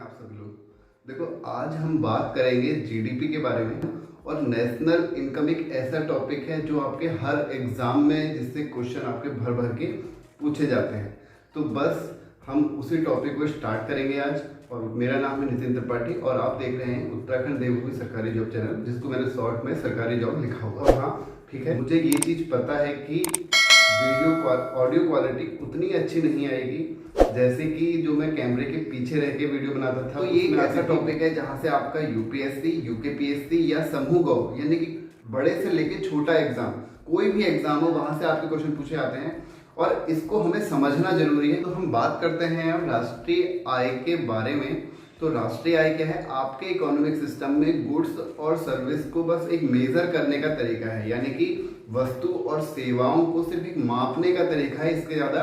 आप सभी लोग। देखो, आज हम बात करेंगे जीडीपी के बारे में। और नेशनल इनकम एक ऐसा टॉपिक है जो आपके हर एग्जाम में जिससे क्वेश्चन आपके भर भर के पूछे जाते हैं। तो बस हम उसी टॉपिक को स्टार्ट करेंगे आज। और मेरा नाम है नितिन त्रिपाठी और आप देख रहे हैं उत्तराखंड देवभूमि सरकारी जॉब चैनल, जिसको मैंने शॉर्ट में सरकारी जॉब लिखा हुआ। और हाँ, ठीक है, मुझे ये चीज़ पता है कि ऑडियो क्वालिटी उतनी अच्छी नहीं आएगी जैसे कि जो मैं कैमरे के पीछे रह के वीडियो बनाता था। तो ये एक ऐसा टॉपिक है जहाँ से आपका यूपीएससी, यूकेपीएससी या समूह गौ यानी कि बड़े से लेके छोटा एग्जाम, कोई भी एग्जाम हो, वहां से आपके क्वेश्चन पूछे जाते हैं और इसको हमें समझना जरूरी है। तो हम बात करते हैं अब राष्ट्रीय आय के बारे में। तो राष्ट्रीय आय क्या है? आपके इकोनॉमिक सिस्टम में गुड्स और सर्विस को बस एक मेजर करने का तरीका है, यानी कि वस्तु और सेवाओं को सिर्फ एक मापने का तरीका है, इसके ज़्यादा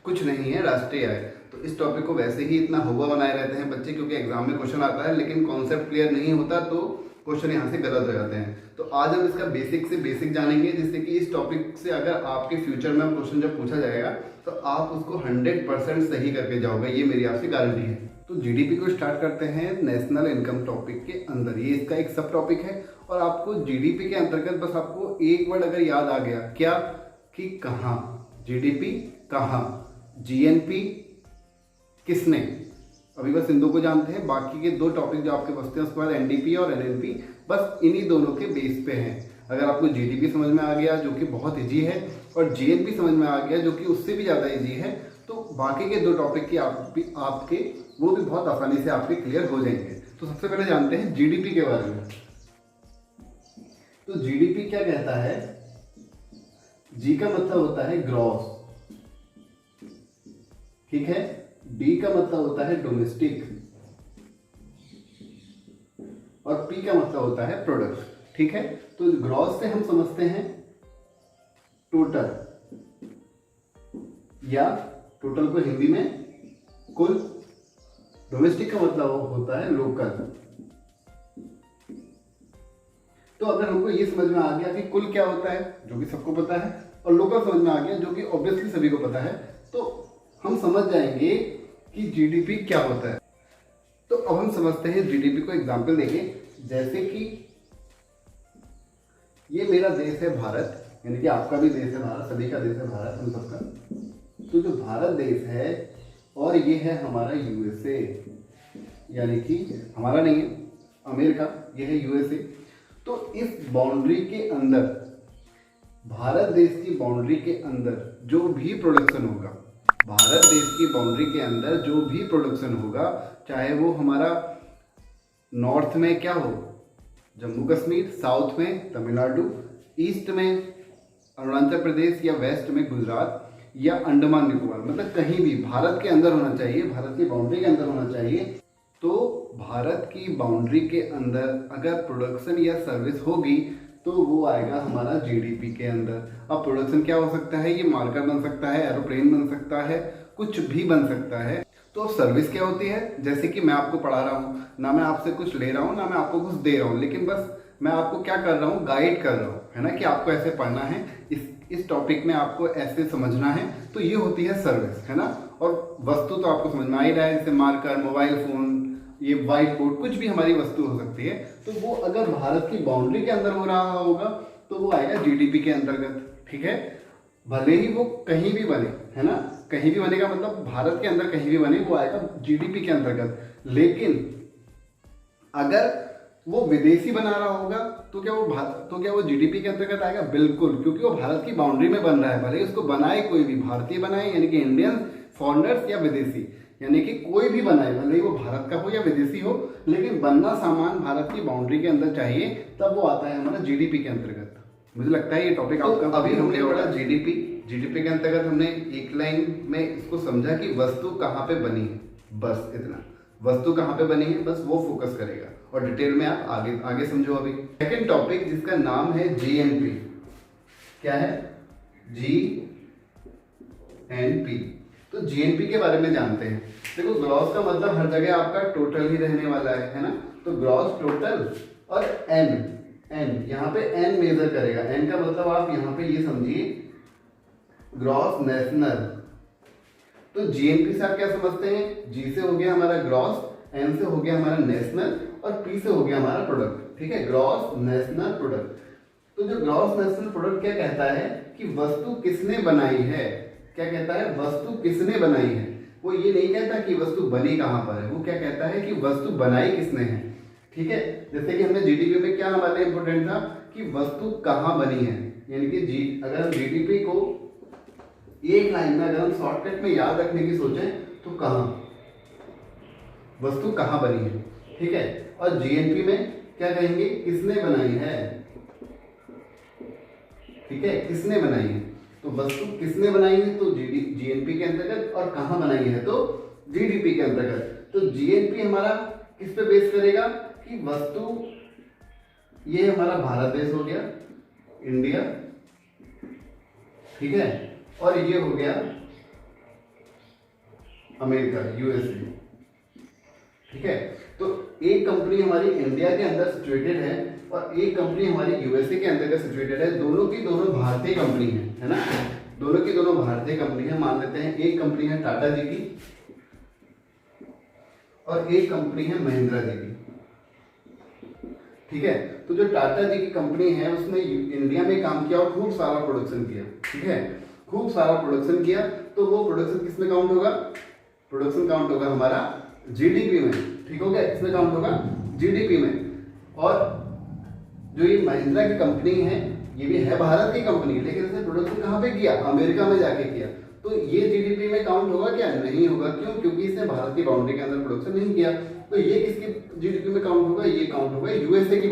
कुछ नहीं है राष्ट्रीय आय। तो इस टॉपिक को वैसे ही इतना हुआ बनाए रहते हैं बच्चे, क्योंकि एग्जाम में क्वेश्चन आता है लेकिन कॉन्सेप्ट क्लियर नहीं होता तो क्वेश्चन यहाँ से गलत हो जाते हैं। तो आज हम इसका बेसिक से बेसिक जानेंगे, जिससे कि इस टॉपिक से अगर आपके फ्यूचर में क्वेश्चन जब पूछा जाएगा तो आप उसको 100% सही करके जाओगे, ये मेरी आपसे गारंटी है। तो जीडीपी को स्टार्ट करते हैं नेशनल इनकम टॉपिक के अंदर। ये इसका एक सब टॉपिक है और आपको जीडीपी के अंतर्गत बस आपको एक वर्ड अगर याद आ गया, क्या कि कहाँ, जीडीपी कहाँ, जीएनपी किसने, अभी बस इन दो को जानते हैं। बाकी के दो टॉपिक जो आपके बचते हैं उसके बाद एनडीपी और एनएनपी, बस इन्हीं दोनों के बेस पे हैं। अगर आपको जीडीपी समझ में आ गया जो कि बहुत इजी है और जीएनपी समझ में आ गया जो कि उससे भी ज़्यादा इजी है, तो बाकी के दो टॉपिक की आपके वो भी बहुत आसानी से आपके क्लियर हो जाएंगे। तो सबसे पहले जानते हैं जीडीपी के बारे में। तो जीडीपी क्या कहता है? जी का मतलब होता है ग्रॉस, ठीक है। डी का मतलब होता है डोमेस्टिक और पी का मतलब होता है प्रोडक्ट, ठीक है। तो ग्रॉस से हम समझते हैं टोटल, या टोटल को हिंदी में कुल। डोमेस्टिक का मतलब होता है लोकल। तो अगर हमको ये समझ में आ गया कि कुल क्या होता है, जो कि सबको पता है, और लोकल समझ में आ गया जो कि ऑब्वियसली सभी को पता है, तो हम समझ जाएंगे कि जीडीपी क्या होता है। तो अब हम समझते हैं जीडीपी को एग्जाम्पल देंगे। जैसे कि ये मेरा देश है भारत, यानी कि आपका भी देश है भारत, सभी का देश है भारत, हम सबका। तो जो भारत देश है और ये है हमारा यूएसए, यानी कि हमारा नहीं है अमेरिका, ये है यूएसए। तो इस बाउंड्री के अंदर, भारत देश की बाउंड्री के अंदर जो भी प्रोडक्शन होगा, भारत देश की बाउंड्री के अंदर जो भी प्रोडक्शन होगा, चाहे वो हमारा नॉर्थ में क्या हो, जम्मू कश्मीर, साउथ में तमिलनाडु, ईस्ट में अरुणाचल प्रदेश, या वेस्ट में गुजरात या अंडमान निकोबार, मतलब कहीं भी भारत के अंदर होना चाहिए, भारत की बाउंड्री के अंदर होना चाहिए। तो भारत की बाउंड्री के अंदर अगर प्रोडक्शन या सर्विस होगी तो वो आएगा हमारा जीडीपी के अंदर। अब प्रोडक्शन क्या हो सकता है? ये मार्कर बन सकता है, एरोप्लेन बन सकता है, कुछ भी बन सकता है। तो सर्विस क्या होती है? जैसे कि मैं आपको पढ़ा रहा हूँ, ना मैं आपसे कुछ ले रहा हूँ ना मैं आपको कुछ दे रहा हूँ, लेकिन बस मैं आपको क्या कर रहा हूँ, गाइड कर रहा हूँ, है ना, कि आपको ऐसे पढ़ना है, इस टॉपिक में आपको ऐसे समझना है। तो ये होती है सर्विस, है ना। और वस्तु तो आपको समझ में आ ही रहा है, जैसे मार्कर, मोबाइल फोन, ये व्हाइट बोर्ड, कुछ भी हमारी वस्तु हो सकती है। तो वो अगर भारत की बाउंड्री के अंदर हो रहा होगा तो वो आएगा जीडीपी के अंतर्गत, ठीक है। भले ही वो कहीं भी बने, है ना, कहीं भी बनेगा मतलब भारत के अंदर कहीं भी बने, वो आएगा जीडीपी के अंतर्गत। लेकिन अगर वो विदेशी बना रहा होगा तो क्या वो जीडीपी के अंतर्गत आएगा? बिल्कुल, क्योंकि वो भारत की बाउंड्री में बन रहा है। भले ही उसको बनाए कोई भी, भारतीय बनाए यानी कि इंडियन, फॉरेनर्स या विदेशी, यानी कि कोई भी बनाए, भले ही वो भारत का हो या विदेशी हो, लेकिन बनना सामान भारत की बाउंड्री के अंदर चाहिए, तब वो आता है हमारा जीडीपी के अंतर्गत। मुझे लगता है ये टॉपिक आपका अभी हमने पढ़ा जीडीपी के अंतर्गत हमने एक लाइन में इसको समझा कि वस्तु कहाँ पे बनी है, बस इतना, वस्तु कहाँ पे बनी है, बस वो फोकस करेगा और डिटेल में आप आगे समझो। अभी सेकंड टॉपिक जिसका नाम है जीएनपी। क्या है? जीएनपी। तो जीएनपी के बारे में जानते हैं। देखो, ग्रॉस का मतलब हर जगह आपका टोटल ही रहने वाला है ना। तो ग्रॉस, टोटल और एन यहाँ पे एन मेजर करेगा। एन का मतलब आप यहाँ पे ये समझिए ग्रॉस नेशनल। तो जीएनपी से आप क्या समझते हैं? जी से हो गया हमारा ग्रॉस, एन से हो गया हमारा नेशनल और पी से हो गया हमारा प्रोडक्ट, ठीक है, ग्रॉस नेशनल प्रोडक्ट। तो जो ग्रॉस नेशनल प्रोडक्ट क्या कहता है कि वस्तु किसने बनाई है, क्या कहता है, वस्तु किसने बनाई है। वो ये नहीं कहता कि वस्तु बनी कहाँ पर है, वो क्या कहता है कि वस्तु बनाई किसने है, ठीक है। जैसे कि हमने जीडीपी में क्या हमारे इंपॉर्टेंट था कि वस्तु कहाँ बनी है, यानी कि अगर हम जीडीपी को एक लाइन में अगर हम शॉर्टकट में याद रखने की सोचें तो कहाँ, वस्तु कहाँ बनी है, ठीक है। और जीएनपी में क्या कहेंगे, किसने बनाई है, ठीक है, किसने बनाई है। तो वस्तु किसने बनाई है तो जीएनपी के अंतर्गत, और कहाँ बनाई है तो जीडीपी के अंतर्गत। तो जीएनपी हमारा किस पे बेस करेगा कि वस्तु, ये हमारा भारत देश हो गया, इंडिया, ठीक है, और ये हो गया अमेरिका, यूएसए, ठीक है। तो एक कंपनी हमारी इंडिया के अंदर सिचुएटेड है और एक कंपनी हमारी यूएसए के अंदर सिचुएटेड है। दोनों की दोनों भारतीय कंपनी है ना, दोनों की दोनों भारतीय कंपनी है। मान लेते हैं एक कंपनी है टाटा जी की और एक कंपनी है महिंद्रा जी की, ठीक है। तो जो टाटा जी की कंपनी है उसने इंडिया में काम किया और खूब सारा प्रोडक्शन किया, ठीक है, खूब सारा प्रोडक्शन किया। तो वो प्रोडक्शन किसमें काउंट होगा, प्रोडक्शन काउंट होगा हमारा जीडीपी में, ठीक हो गया, किसमें काउंट होगा, जीडीपी में। और जो ये महिंद्रा की कंपनी है ये भी है भारत की कंपनी, लेकिन इसने प्रोडक्शन कहाँ पे किया, अमेरिका में जाके किया। तो ये जीडीपी में काउंट होगा क्या, नहीं होगा। क्यों, क्योंकि इसने भारत की बाउंड्री के अंदर प्रोडक्शन नहीं किया। तो ये किसकी जीडीपी में काउंट होगा, ये काउंट होगा यूएसए की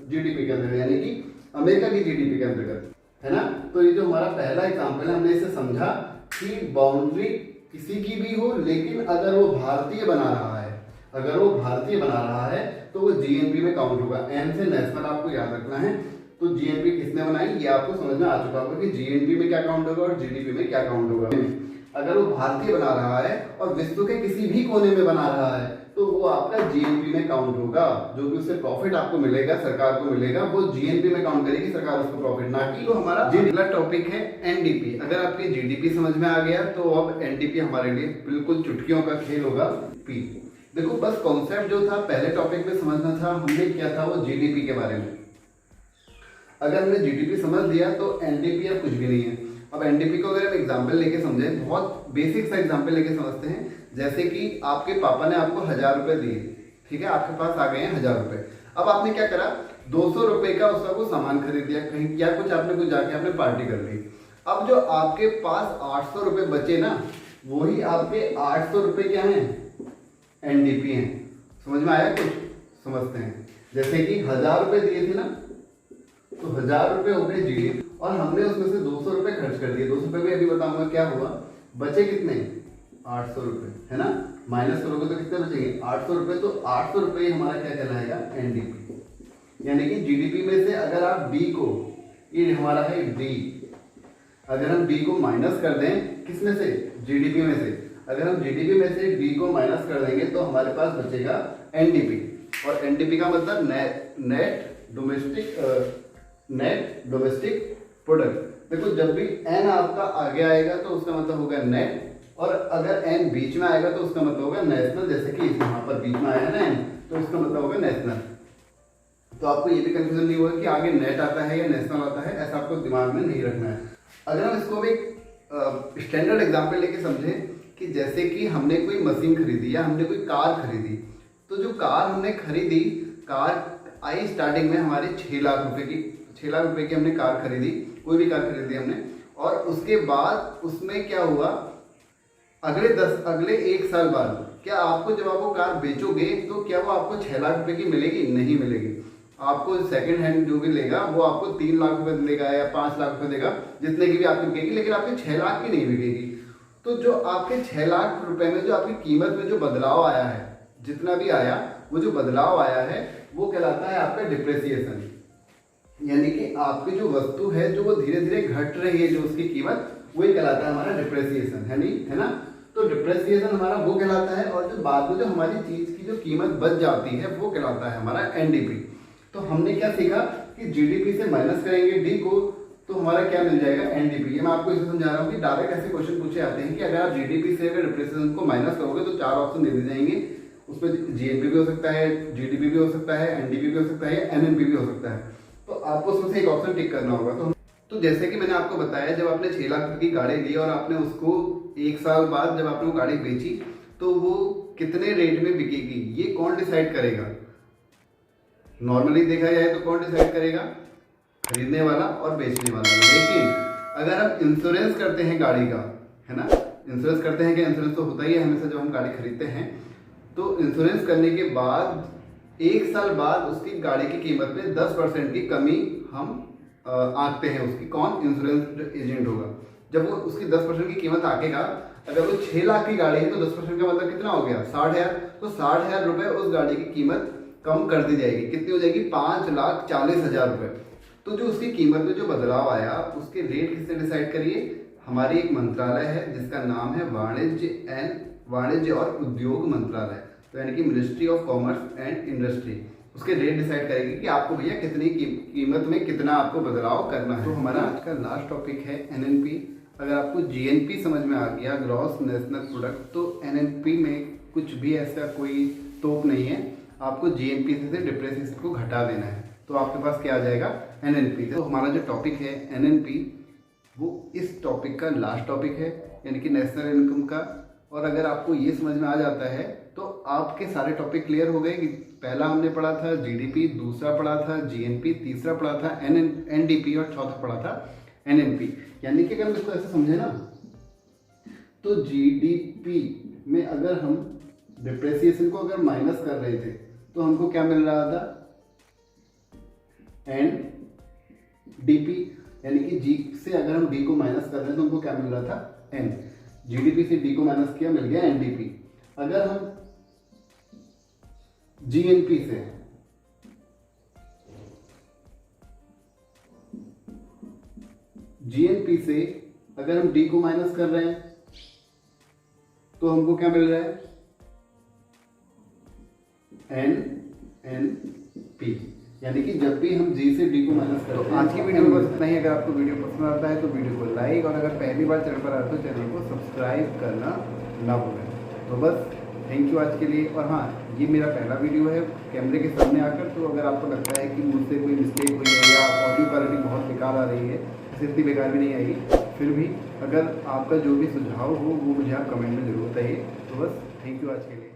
जीडीपी के अंदर, यानी कि अमेरिका की जीडीपी के अंतर्गत, है ना। तो ये जो हमारा पहला एग्जाम्पल है, हमने इसे समझा कि बाउंड्री किसी की भी हो, लेकिन अगर वो भारतीय बना रहा है, अगर वो भारतीय बना रहा है तो वो जीएनपी में काउंट होगा। एन से नेशनल आपको याद रखना है। तो जीएनपी किसने बनाई ये आपको समझ में आ चुका होगा कि जीएनपी में क्या काउंट होगा और जीडीपी में क्या काउंट होगा। अगर वो भारतीय बना रहा है और विश्व के किसी भी कोने में बना रहा है तो वो आपका जीएनपी में काउंट होगा। जो भी उससे प्रॉफिट आपको मिलेगा, सरकार को मिलेगा, वो जीएनपी में काउंट करेगी सरकार उसको प्रॉफिट, ना कि तो हमारा अगला टॉपिक है एनडीपी। अगर आपकी जीडीपी समझ में आ गया तो अब एनडीपी हमारे लिए बिल्कुल चुटकियों का खेल होगा। पी देखो, बस कॉन्सेप्ट जो था पहले टॉपिक में समझना था, हमने क्या था वो जीडीपी के बारे में। अगर हमने जीडीपी समझ लिया तो एनडीपी अब कुछ भी नहीं है। अब एनडीपी को अगर हम एग्जाम्पल लेके समझे, बहुत बेसिक सा एग्जाम्पल लेके समझते हैं। जैसे कि आपके पापा ने आपको 1000 रुपए दिए, ठीक है, आपके पास आ गए हैं 1000 रुपए। अब आपने क्या करा, 200 रुपए का उसका कुछ सामान खरीद दिया कहीं, या कुछ आपने कुछ जाके आपने पार्टी कर ली। अब जो आपके पास 800 रुपए बचे ना, वही आपके 800 रुपए क्या है, एनडीपी है। समझ में आया कुछ, समझते हैं। जैसे कि 1000 रुपए दिए थे ना, तो 1000 रुपए हो गए जीडीपी और हमने उसमें से 200 रुपए खर्च कर दिए। 200 रुपए भी अभी बताऊंगा क्या हुआ, बचे कितने, 800 रुपए, है ना। माइनस करोगे तो कितने बचेंगे, 800 रुपए। तो 800 रुपए हमारा क्या कहलाएगा, एनडीपी। यानी कि जीडीपी में से अगर आप डी को, ये हमारा है डी, अगर हम डी को माइनस कर दें किसमें से, जीडीपी में से, अगर हम जीडीपी में से डी को माइनस कर देंगे तो हमारे पास बचेगा एनडीपी। और एनडीपी का मतलब नेट डोमेस्टिक प्रोडक्ट। देखो, जब भी एन आपका आगे आएगा तो उसका मतलब होगा नेट, और अगर एन बीच में आएगा तो उसका मतलब होगा नेशनल। जैसे कि यहाँ पर बीच में आया है ना एन, तो इसका मतलब होगा नेशनल। तो आपको ये भी कंफ्यूजन नहीं होगा कि आगे नेट आता है या नेशनल आता है, ऐसा आपको दिमाग में नहीं रखना है। अगर हम इसको एक स्टैंडर्ड एग्जाम्पल लेके समझे कि जैसे कि हमने कोई मशीन खरीदी या हमने कोई कार खरीदी, तो जो कार हमने खरीदी, कार आई स्टार्टिंग में हमारे 6 लाख रुपए की, 6 लाख रुपए की हमने कार खरीदी, कोई भी कार खरीदी हमने। और उसके बाद उसमें क्या हुआ, अगले 1 साल बाद क्या आपको, जब आप वो कार बेचोगे तो क्या वो आपको 6 लाख रुपए की मिलेगी, नहीं मिलेगी। आपको सेकंड हैंड जो भी लेगा वो आपको 3 लाख रुपए देगा या 5 लाख रुपए देगा, जितने की भी आपकी बिकेगी, लेकिन आपकी 6 लाख की नहीं बिकेगी। तो जो आपके 6 लाख रुपए में जो आपकी कीमत में जो बदलाव आया है, जितना भी आया, वो जो बदलाव आया है वो कहलाता है आपका डिप्रेसिएशन। यानी कि आपकी जो वस्तु है जो वो धीरे धीरे घट रही है, जो उसकी कीमत, वही कहलाता है हमारा डिप्रेसिएशन, है नहीं, है ना। तो डिप्रेसिएशन हमारा वो कहलाता है, और जो बाद में जो हमारी चीज की जो कीमत बच जाती है वो कहलाता है हमारा एनडीपी। तो हमने क्या सीखा कि जीडीपी से माइनस करेंगे डी को तो हमारा क्या मिल जाएगा, एनडीपी। ये मैं आपको इसे समझा रहा हूँ कि डायरेक्ट ऐसे क्वेश्चन पूछे जाते हैं कि अगर आप जीडीपी से अगर डिप्रेसिएशन को माइनस करोगे तो 4 ऑप्शन दे दिए जाएंगे, उसमें जीएनपी भी हो सकता है, जीडीपी भी हो सकता है, एनडीपी भी हो सकता है, एनएनपी भी हो सकता है। तो आपको उसमें से एक ऑप्शन टिक करना होगा। तो जैसे कि मैंने आपको बताया, जब आपने 6 लाख की गाड़ी ली और आपने उसको 1 साल बाद जब आपने वो गाड़ी बेची तो वो कितने रेट में बिकेगी, ये कौन डिसाइड करेगा? नॉर्मली देखा जाए तो कौन डिसाइड करेगा? खरीदने वाला और बेचने वाला। लेकिन अगर आप इंश्योरेंस करते हैं गाड़ी का, है ना, इंश्योरेंस करते हैं, कि इंश्योरेंस तो होता ही है हमेशा जब हम गाड़ी खरीदते हैं, तो इंश्योरेंस करने के बाद 1 साल बाद उसकी गाड़ी की कीमत में 10% की कमी हम आंकते हैं उसकी। कौन? इंश्योरेंस एजेंट होगा। जब वो उसकी 10% की कीमत आंकेगा, अगर वो 6 लाख की गाड़ी है तो 10% का मतलब कितना हो गया? 60,000। तो 60,000 रुपये उस गाड़ी की कीमत कम कर दी जाएगी। कितनी हो जाएगी? 5,40,000 रुपये। तो जो उसकी कीमत में जो बदलाव आया, उसके रेट किसने डिसाइड करिए? हमारी एक मंत्रालय है जिसका नाम है वाणिज्य और उद्योग मंत्रालय, तो यानी कि ministry of commerce and industry. उसके रेट डिसाइड करेगी कि आपको भैया कितनी कीमत में कितना आपको बदलाव करना है। तो हमारा आज का लास्ट टॉपिक है एनएनपी। अगर आपको जीएनपी समझ में आ गया, ग्रॉस नेशनल प्रोडक्ट, तो एनएनपी में कुछ भी ऐसा कोई तोप नहीं है। आपको जीएनपी से डिप्रेसिएशन को घटा देना है, तो आपके पास क्या आ जाएगा? एनएनपी। तो हमारा जो टॉपिक है एनएनपी, वो इस टॉपिक का लास्ट टॉपिक है, यानी कि नेशनल इनकम का। और अगर आपको ये समझ में आ जाता है तो आपके सारे टॉपिक क्लियर हो गए। कि पहला हमने पढ़ा था जीडीपी, दूसरा पढ़ा था जीएनपी, तीसरा पढ़ा था एनडीपी और चौथा पढ़ा था एनएनपी। यानी कि अगर हम इसको ऐसे समझे ना, तो जीडीपी में अगर हम डिप्रेसिएशन को अगर माइनस कर रहे थे तो हमको क्या मिल रहा था? एनडीपी। यानी कि जी से अगर हम डी को माइनस कर रहे हैं तो हमको क्या मिल रहा था? एन। जीडीपी से डी को माइनस किया, मिल गया एनडीपी। अगर हम जीएनपी से अगर हम डी को माइनस कर रहे हैं तो हमको क्या मिल रहा है? एनएनपी। यानी कि जब भी हम जी से डी को माइनस करते हैं। तो आज की वीडियो में बस इतना ही। अगर आपको वीडियो पसंद आता है तो वीडियो को लाइक, और अगर पहली बार चैनल पर आते हो तो चैनल को सब्सक्राइब करना ना भूलें। तो बस थैंक यू आज के लिए। और हाँ, ये मेरा पहला वीडियो है कैमरे के सामने आकर, तो अगर आपको लगता है कि मुझसे कोई मिस्टेक हुई है या ऑडियो क्वालिटी बहुत बेकार आ रही है, इतनी बेकार भी नहीं आएगी, फिर भी अगर आपका जो भी सुझाव हो वो मुझे आप कमेंट में ज़रूर बताइए। तो बस थैंक यू आज के लिए।